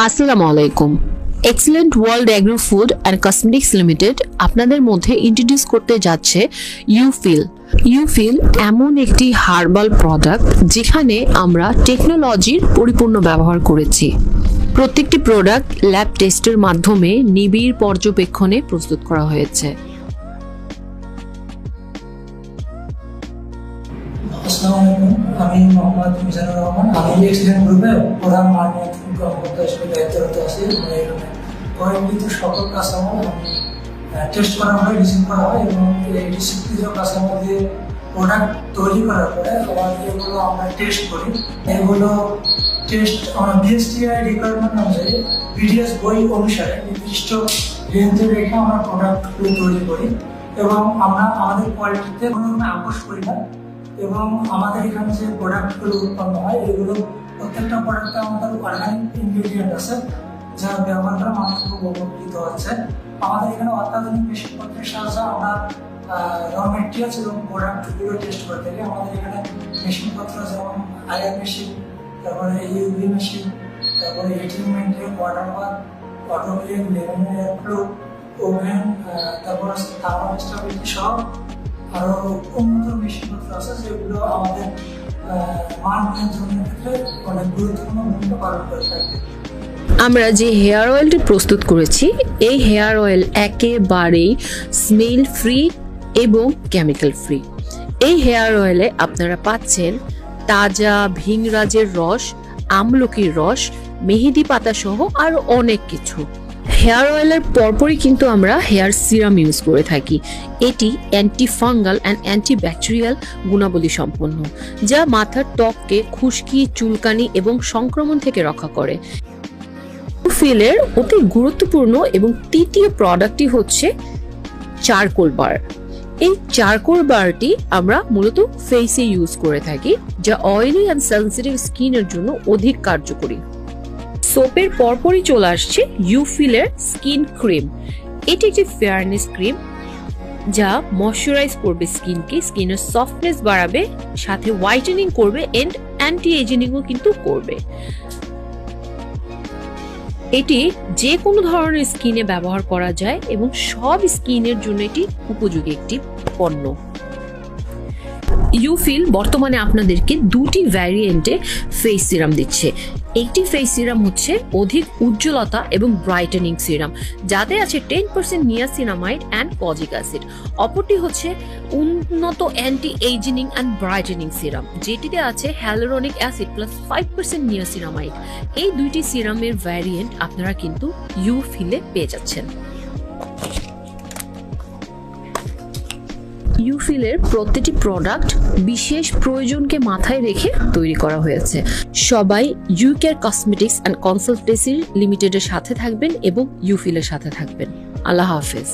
আসসালামু আলাইকুম। Excellent world agro food and cosmetics limited আপনাদের মধ্যে ইন্ট্রোডিউস করতে যাচ্ছে ইউফিল। ইউফিল এমন একটি হার্বাল প্রোডাক্ট যেখানে আমরা টেকনোলজির পরিপূর্ণ ব্যবহার করেছি। প্রত্যেকটি প্রোডাক্ট ল্যাব টেস্টের মাধ্যমে নিবিড় পর্যবেক্ষণে প্রস্তুত করা হয়েছে। আসসালামু আলাইকুম, আমি মোহাম্মদ মিজানুর রহমান। আমি এক্সিলেন্ট গ্রুপে প্রধান মার্কেটিং কর্মকর্তা হিসেবে দায়িত্বরত আছি। কয়েকটি সকল কাস্টমার আমি টেস্ট করা হয়, রিসিভ করা হয় এবং এই রিসিভকৃত কাস্টমার দিয়ে প্রোডাক্ট তৈরি করার পরে আবার এগুলো আমরা টেস্ট করি। এগুলো টেস্ট আমরা বিএসটিআই রিকোয়ারমেন্ট অনুযায়ী বিডিএস বই অনুসারে নির্দিষ্ট রেঞ্জে রেখে আমরা প্রোডাক্টগুলো তৈরি করি এবং আমরা আমাদের কোয়ালিটিতে কোনো আপোষ করি না। এবং আমাদের এখানে যে প্রোডাক্টগুলো উৎপন্ন হয় এগুলো প্রত্যেকটা প্রোডাক্টে আমাদের অর্গানিক ইনগ্রেডিয়েন্ট আছে যা ব্যবহার করে মানুষ খুব উপকৃত হচ্ছে। আমাদের এখানে অত্যাধুনিক মেশিনপত্রের সাহায্যে আমরা র মেটেরিয়ালস এবং প্রোডাক্টগুলো টেস্ট করে থাকি। আমাদের এখানে মেশিনপত্র যেমন আয়ার মেশিন, তারপরে ইউভি মেশিন, তারপরে heating maintain, water bath, autoclave, laminar air flow, oven, তারপর থার্মাল স্টেবিলিটি সহ আরো উন্নত মেশিনপত্র আছে যেগুলো আমাদের মান নিয়ন্ত্রণের ক্ষেত্রে অনেক গুরুত্বপূর্ণ ভূমিকা পালন করে থাকে। আমরা যে হেয়ার অয়েলটি প্রস্তুত করেছি এই হেয়ার অয়েল একেবারেই স্মেল ফ্রি এবং কেমিক্যাল ফ্রি। এই হেয়ার অয়েলে আপনারা পাচ্ছেন তাজা ভিংরাজের রস, আমলকির রস, মেহেদি পাতা সহ আরো অনেক কিছু। হেয়ার অয়েলের পরপরই কিন্তু আমরা হেয়ার সিরাম ইউজ করে থাকি। এটি anti fungal and anti bacterial গুণাবলী সম্পন্ন, যা মাথার ত্বককে খুশকি, চুলকানি এবং সংক্রমণ থেকে রক্ষা করে। ইউফিলের অতি গুরুত্বপূর্ণ এবং তৃতীয় প্রোডাক্টটি হচ্ছে চারকোল বার। এই চারকোল বারটি আমরা মূলত ফেসে ইউজ করে থাকি, যা অয়েলি অ্যান্ড সেনসিটিভ স্কিনের জন্য অধিক কার্যকরী। সোপের পরপরই চলে আসছে ইউফিলের স্কিন ক্রিম। এটি একটি ফেয়ারনেস ক্রিম যা ময়শ্চারাইজ করবে স্কিনকে, স্কিনের সফটনেস বাড়াবে, সাথে হোয়াইটেনিং করবে এন্ড অ্যান্টি এজিংও কিন্তু করবে। এটি যে কোনো ধরনের স্কিনে ব্যবহার করা যায় এবং সব স্কিনের জন্য এটি উপযোগী একটি পণ্য। ইউফিল বর্তমানে আপনাদেরকে দুটি ভ্যারিয়েন্টে ফেস সিরাম দিচ্ছে। একটি ফেস সিরাম হচ্ছে অধিক উজ্জ্বলতা এবং ব্রাইটেনিং সিরাম, যাতে আছে 10% নিয়াসিনামাইড অ্যান্ড কজিক অ্যাসিড। অপরটি হচ্ছে উন্নত anti ageing and brightening serum, যেটিতে আছে হ্যালুরনিক অ্যাসিড প্লাস 5% নিয়াসিনামাইড। এই দুইটি সিরামের ভ্যারিয়েন্ট আপনারা কিন্তু ইউফিলে পেয়ে যাচ্ছেন। ইউফিলের প্রতিটি প্রোডাক্ট বিশেষ প্রয়োজনকে মাথায় রেখে তৈরি করা হয়েছে। সবাই ইউকেয়ার কসমেটিক্স অ্যান্ড কনসালটেন্সি লিমিটেডের সাথে থাকবেন এবং ইউফিলের সাথে থাকবেন। আল্লাহ হাফেজ।